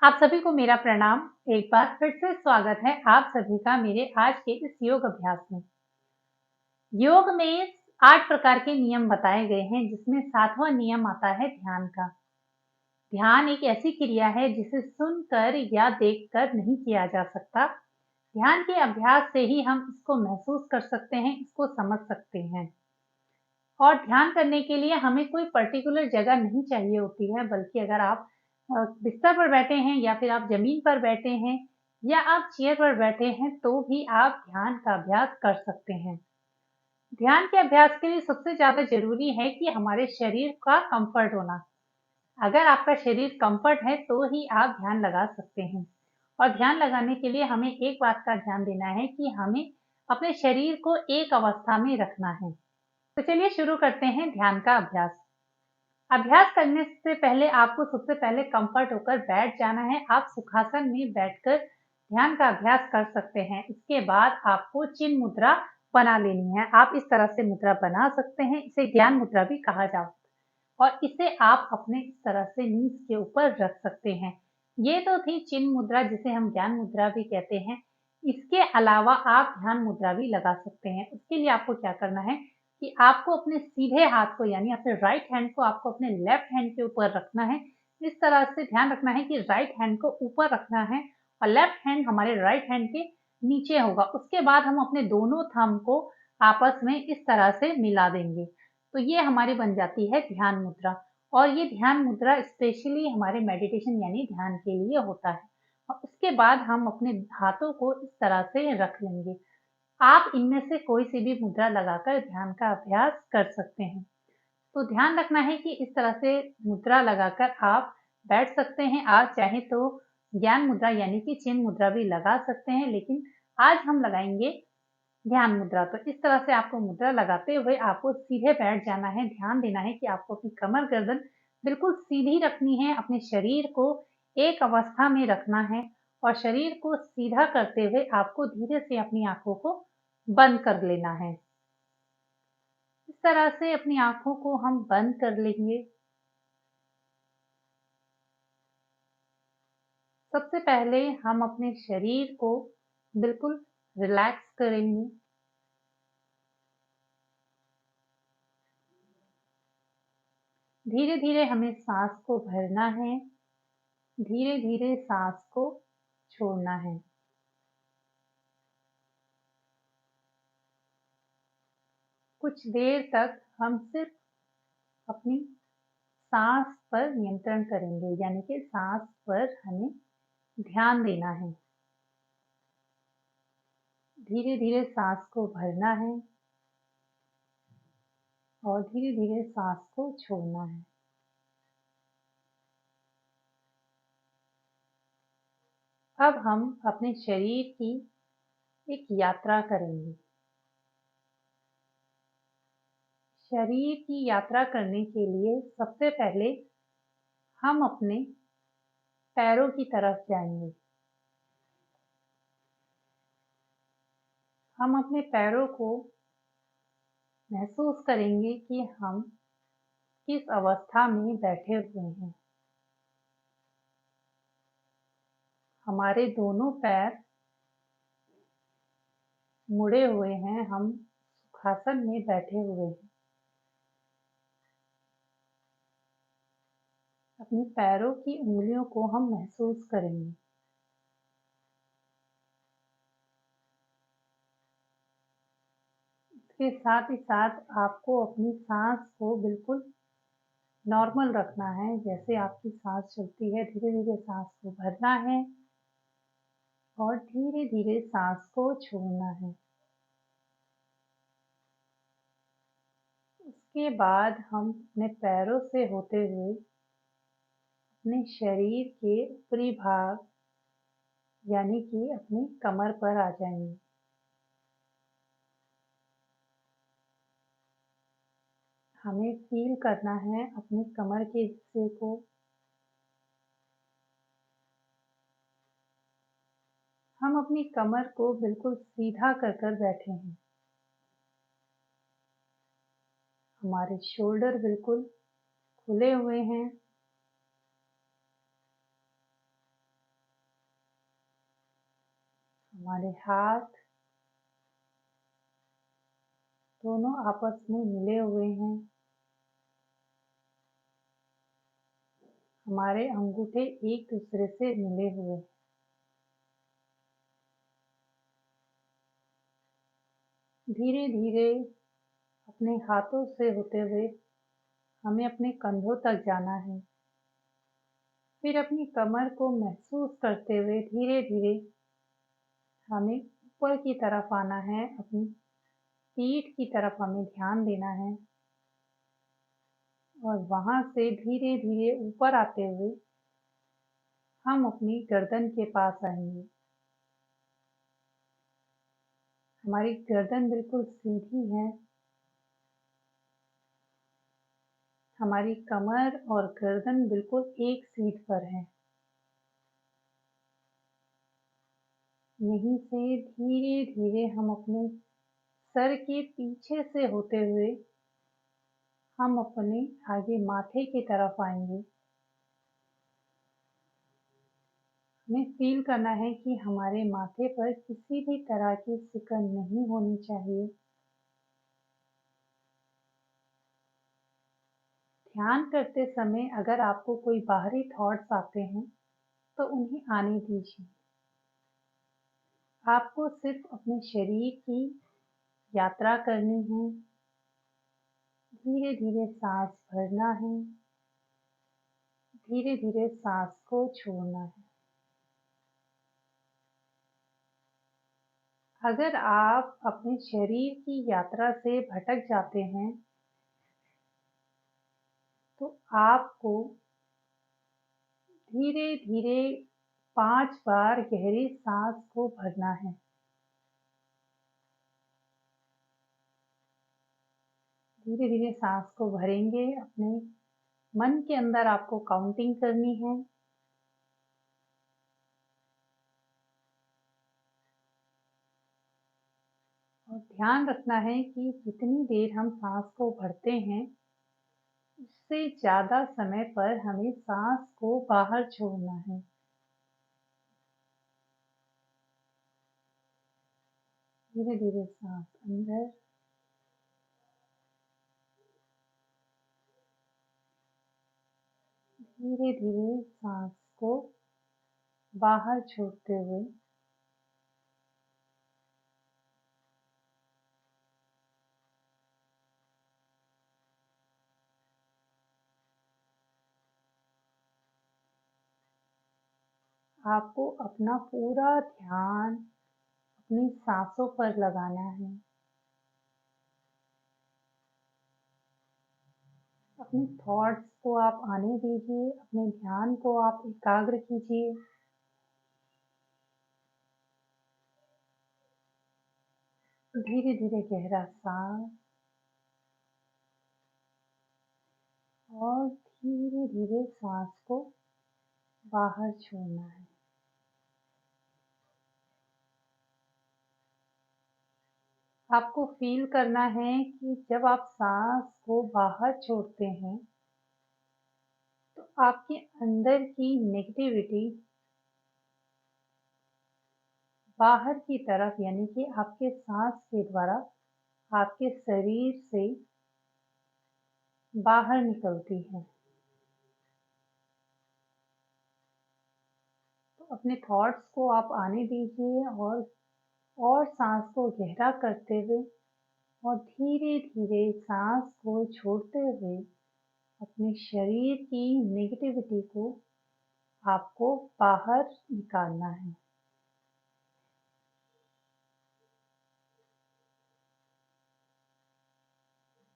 आप सभी को मेरा प्रणाम। एक बार फिर से स्वागत है आप सभी का मेरे आज के इस योग अभ्यास में। योग में 8 प्रकार के नियम बताए गए हैं, जिसमें 7वां नियम आता है ध्यान का। ध्यान एक ऐसी क्रिया है जिसे सुनकर या देखकर नहीं किया जा सकता। ध्यान के अभ्यास से ही हम इसको महसूस कर सकते हैं, इसको समझ सकते हैं। और ध्यान करने के लिए हमें कोई पर्टिकुलर जगह नहीं चाहिए होती है, बल्कि अगर आप बिस्तर पर बैठे हैं या फिर आप ज़मीन पर बैठे हैं या आप चेयर पर बैठे हैं, तो भी आप ध्यान का अभ्यास कर सकते हैं। ध्यान के अभ्यास के लिए सबसे ज़्यादा ज़रूरी है कि हमारे शरीर का कंफर्ट होना। अगर आपका शरीर कंफर्ट है, तो ही आप ध्यान लगा सकते हैं। और ध्यान लगाने के लिए हमें एक बात का ध्यान देना है कि हमें अपने शरीर को एक अवस्था में रखना है। तो चलिए शुरू करते हैं ध्यान का अभ्यास। अभ्यास करने से पहले आपको सबसे पहले कंफर्ट होकर बैठ जाना है। आप सुखासन में बैठकर ध्यान का अभ्यास कर सकते हैं। इसके बाद आपको चिन्ह मुद्रा बना लेनी है। आप इस तरह से मुद्रा बना सकते हैं। इसे ज्ञान मुद्रा भी कहा जाता है और इसे आप अपने इस तरह से नीज के ऊपर रख सकते हैं। ये तो थी चिन्ह मुद्रा, जिसे हम ज्ञान मुद्रा भी कहते हैं। इसके अलावा आप ध्यान मुद्रा भी लगा सकते हैं। उसके लिए आपको क्या करना है कि आपको अपने सीधे हाथ को, यानी अपने राइट हैंड को आपको अपने लेफ्ट हैंड के ऊपर रखना है। इस तरह से ध्यान रखना है कि राइट हैंड को ऊपर रखना है और लेफ्ट हैंड हमारे राइट हैंड के नीचे होगा। उसके बाद हम अपने दोनों थंब को आपस में इस तरह से मिला देंगे, तो ये हमारी बन जाती है ध्यान मुद्रा। और ये ध्यान मुद्रा स्पेशली हमारे मेडिटेशन यानी ध्यान के लिए होता है। और उसके बाद हम अपने हाथों को इस तरह से रख लेंगे। आप इनमें से कोई सी भी मुद्रा लगाकर ध्यान का अभ्यास कर सकते हैं। तो ध्यान रखना है कि इस तरह से मुद्रा लगाकर आप बैठ सकते हैं। आप चाहे तो ज्ञान मुद्रा यानी कि चिन्ह मुद्रा भी लगा सकते हैं, लेकिन आज हम लगाएंगे ध्यान मुद्रा। तो इस तरह से आपको मुद्रा लगाते हुए आपको सीधे बैठ जाना है। ध्यान देना है कि आपको अपनी कमर गर्दन बिल्कुल सीधी रखनी है। अपने शरीर को एक अवस्था में रखना है और शरीर को सीधा करते हुए आपको धीरे से अपनी आंखों को बंद कर लेना है। इस तरह से अपनी आंखों को हम बंद कर लेंगे। सबसे पहले हम अपने शरीर को बिल्कुल रिलैक्स करेंगे। धीरे धीरे हमें सांस को भरना है, धीरे धीरे सांस को छोड़ना है। कुछ देर तक हम सिर्फ अपनी सांस पर नियंत्रण करेंगे, यानी कि सांस पर हमें ध्यान देना है। धीरे धीरे सांस को भरना है और धीरे धीरे सांस को छोड़ना है। अब हम अपने शरीर की एक यात्रा करेंगे। शरीर की यात्रा करने के लिए सबसे पहले हम अपने पैरों की तरफ जाएंगे। हम अपने पैरों को महसूस करेंगे कि हम किस अवस्था में बैठे हुए हैं। हमारे दोनों पैर मुड़े हुए हैं, हम सुखासन में बैठे हुए हैं। अपने पैरों की उंगलियों को हम महसूस करेंगे। इसके साथ ही साथ आपको अपनी सांस को बिल्कुल नॉर्मल रखना है। जैसे आपकी सांस चलती है, धीरे धीरे सांस को भरना है और धीरे धीरे सांस को छोड़ना है। उसके बाद हम अपने पैरों से होते हुए अपने शरीर के ऊपरी भाग यानी कि अपनी कमर पर आ जाएंगे। हमें फील करना है अपनी कमर के हिस्से को। हम अपनी कमर को बिल्कुल सीधा कर कर बैठे हैं। हमारे शोल्डर बिल्कुल खुले हुए हैं। हमारे हाथ दोनों आपस में मिले हुए हैं। हमारे अंगूठे एक दूसरे से मिले हुए हैं। धीरे धीरे अपने हाथों से होते हुए हमें अपने कंधों तक जाना है। फिर अपनी कमर को महसूस करते हुए धीरे धीरे हमें ऊपर की तरफ आना है। अपनी पीठ की तरफ हमें ध्यान देना है और वहां से धीरे धीरे ऊपर आते हुए हम अपनी गर्दन के पास आएंगे। हमारी गर्दन बिल्कुल सीधी है। हमारी कमर और गर्दन बिल्कुल एक सीध पर है। यहीं से धीरे धीरे हम अपने सर के पीछे से होते हुए हम अपने आगे माथे की तरफ आएंगे। हमें फील करना है कि हमारे माथे पर किसी भी तरह की सिकन नहीं होनी चाहिए। ध्यान करते समय अगर आपको कोई बाहरी थॉट्स आते हैं तो उन्हें आने दीजिए। आपको सिर्फ अपने शरीर की यात्रा करनी है। धीरे धीरे सांस भरना है, धीरे धीरे सांस को छोड़ना है। अगर आप अपने शरीर की यात्रा से भटक जाते हैं तो आपको धीरे धीरे 5 बार गहरी सांस को भरना है। धीरे धीरे सांस को भरेंगे। अपने मन के अंदर आपको काउंटिंग करनी है। और ध्यान रखना है कि जितनी देर हम सांस को भरते हैं उससे ज़्यादा समय पर हमें सांस को बाहर छोड़ना है। धीरे धीरे सांस अंदर, धीरे धीरे सांस को बाहर छोड़ते हुए आपको अपना पूरा ध्यान अपनी सांसों पर लगाना है। अपने थॉट्स को आप आने दीजिए, अपने ध्यान को आप एकाग्र कीजिए। धीरे धीरे गहरा सांस और धीरे धीरे सांस को बाहर छोड़ना है। आपको फील करना है कि जब आप सांस को बाहर छोड़ते हैं तो आपके अंदर की नेगेटिविटी बाहर की तरफ यानी कि आपके सांस के द्वारा आपके शरीर से बाहर निकलती है। तो अपने थॉट्स को आप आने दीजिए और सांस को गहरा करते हुए और धीरे धीरे सांस को छोड़ते हुए अपने शरीर की नेगेटिविटी को आपको बाहर निकालना है।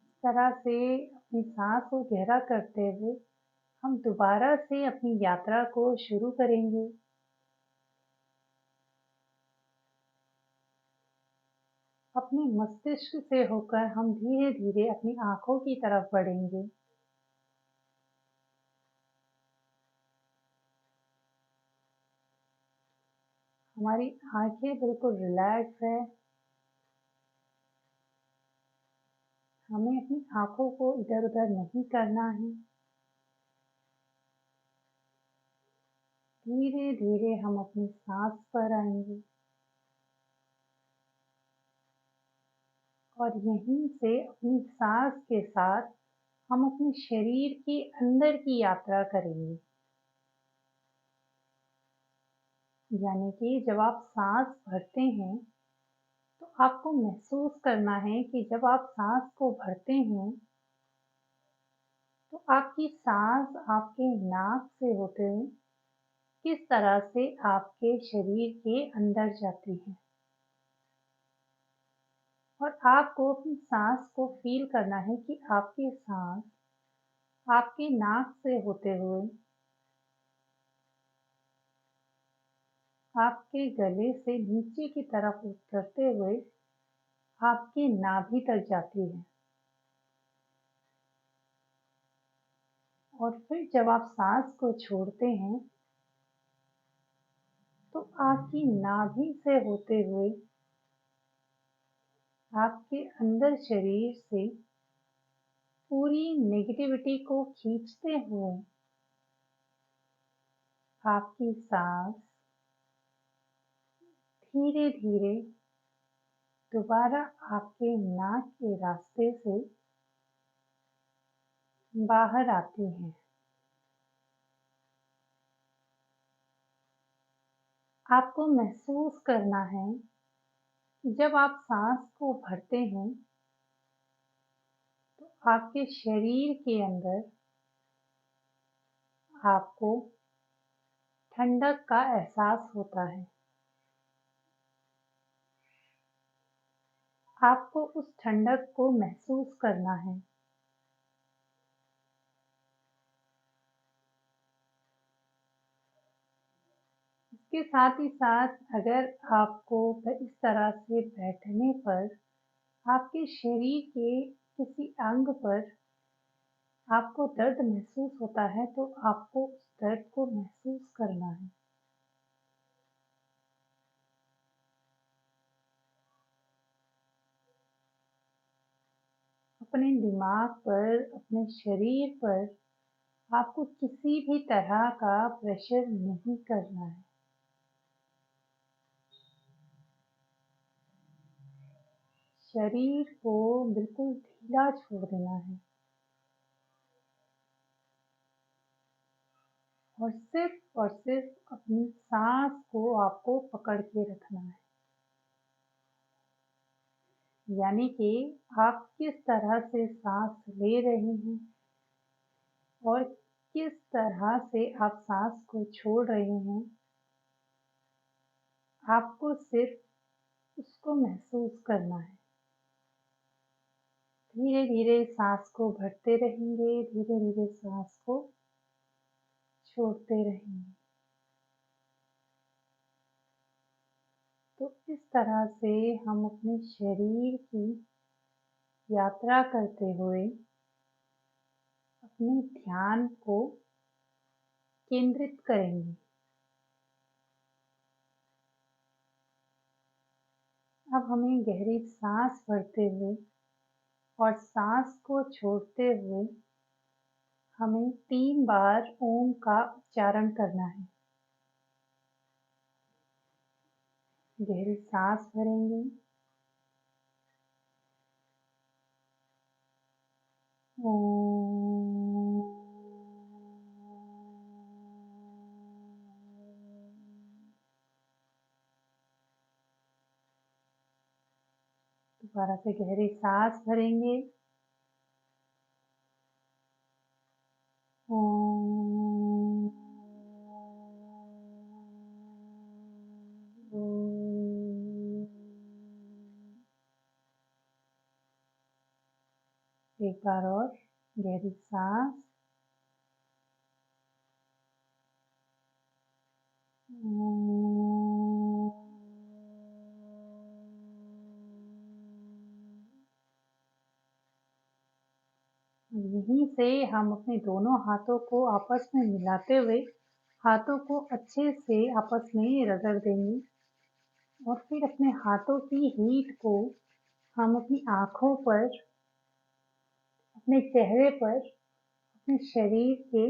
इस तरह से अपनी सांस को गहरा करते हुए हम दोबारा से अपनी यात्रा को शुरू करेंगे। अपने मस्तिष्क से होकर हम धीरे धीरे अपनी आंखों की तरफ बढ़ेंगे। हमारी आंखें बिल्कुल रिलैक्स है। हमें अपनी आंखों को इधर उधर नहीं करना है। धीरे धीरे हम अपनी सांस पर आएंगे। और यहीं से अपनी सांस के साथ हम अपने शरीर के अंदर की यात्रा करेंगे। यानी कि जब आप सांस भरते हैं तो आपको महसूस करना है कि जब आप सांस को भरते हैं तो आपकी सांस आपके नाक से होते हुए किस तरह से आपके शरीर के अंदर जाती है, और आपको अपनी सांस को फील करना है कि आपकी सांस आपके नाक से होते हुए आपके गले से नीचे की तरफ उतरते हुए आपके नाभि तक जाती है। और फिर जब आप सांस को छोड़ते हैं तो आपकी नाभि से होते हुए आपके अंदर शरीर से पूरी नेगेटिविटी को खींचते हुए आपकी सांस धीरे धीरे दोबारा आपके नाक के रास्ते से बाहर आती है। आपको महसूस करना है कि जब आप सांस को भरते हैं तो आपके शरीर के अंदर आपको ठंडक का एहसास होता है। आपको उस ठंडक को महसूस करना है। इसके साथ ही साथ अगर आपको इस तरह से बैठने पर आपके शरीर के किसी अंग पर आपको दर्द महसूस होता है तो आपको उस दर्द को महसूस करना है। अपने दिमाग पर, अपने शरीर पर आपको किसी भी तरह का प्रेशर नहीं करना है। शरीर को बिल्कुल ढीला छोड़ देना है और सिर्फ अपनी सांस को आपको पकड़ के रखना है। यानी कि आप किस तरह से सांस ले रहे हैं और किस तरह से आप सांस को छोड़ रहे हैं, आपको सिर्फ उसको महसूस करना है। धीरे धीरे सांस को भरते रहेंगे, धीरे धीरे सांस को छोड़ते रहेंगे। तो इस तरह से हम अपने शरीर की यात्रा करते हुए अपने ध्यान को केंद्रित करेंगे। अब हमें गहरी सांस भरते हुए और सांस को छोड़ते हुए हमें 3 बार ओम का उच्चारण करना है। गहरी सांस भरेंगे, ओम। दोबारा से गहरी सांस भरेंगे, ओम। एक बार और गहरी सांस, यहीं से हम अपने दोनों हाथों को आपस में मिलाते हुए हाथों को अच्छे से आपस में रगड़ देंगे और फिर अपने हाथों की हीट को हम अपनी आँखों पर, अपने चेहरे पर, अपने शरीर के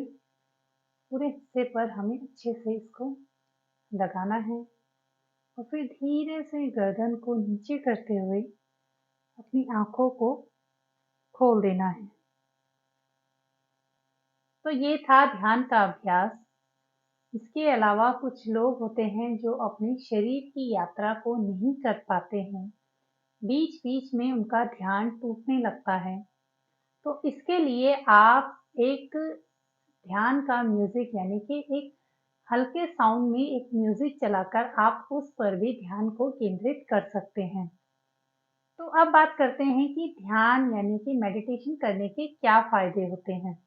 पूरे हिस्से पर हमें अच्छे से इसको लगाना है। और फिर धीरे से गर्दन को नीचे करते हुए अपनी आंखों को खोल देना है। तो ये था ध्यान का अभ्यास। इसके अलावा कुछ लोग होते हैं जो अपने शरीर की यात्रा को नहीं कर पाते हैं, बीच-बीच में उनका ध्यान टूटने लगता है। तो इसके लिए आप एक ध्यान का म्यूज़िक यानी कि एक हल्के साउंड में एक म्यूज़िक चलाकर आप उस पर भी ध्यान को केंद्रित कर सकते हैं। तो अब बात करते हैं कि ध्यान यानी कि मेडिटेशन करने के क्या फ़ायदे होते हैं।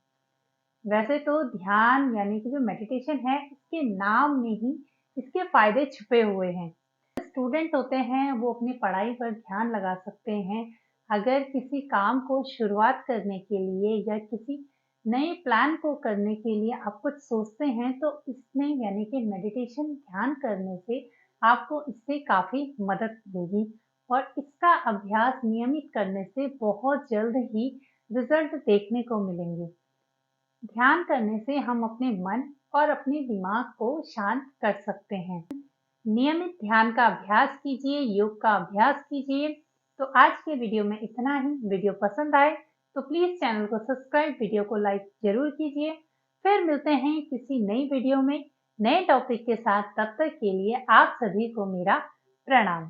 वैसे तो ध्यान यानी कि जो मेडिटेशन है, इसके नाम में ही इसके फ़ायदे छुपे हुए हैं। स्टूडेंट होते हैं वो अपनी पढ़ाई पर ध्यान लगा सकते हैं। अगर किसी काम को शुरुआत करने के लिए या किसी नए प्लान को करने के लिए आप कुछ सोचते हैं तो इसमें यानी कि मेडिटेशन ध्यान करने से आपको इससे काफ़ी मदद मिलेगी और इसका अभ्यास नियमित करने से बहुत जल्द ही रिजल्ट देखने को मिलेंगे। ध्यान करने से हम अपने मन और अपने दिमाग को शांत कर सकते हैं। नियमित ध्यान का अभ्यास कीजिए, योग का अभ्यास कीजिए। तो आज के वीडियो में इतना ही। वीडियो पसंद आए तो प्लीज़ चैनल को सब्सक्राइब, वीडियो को लाइक ज़रूर कीजिए। फिर मिलते हैं किसी नई वीडियो में नए टॉपिक के साथ। तब तक के लिए आप सभी को मेरा प्रणाम।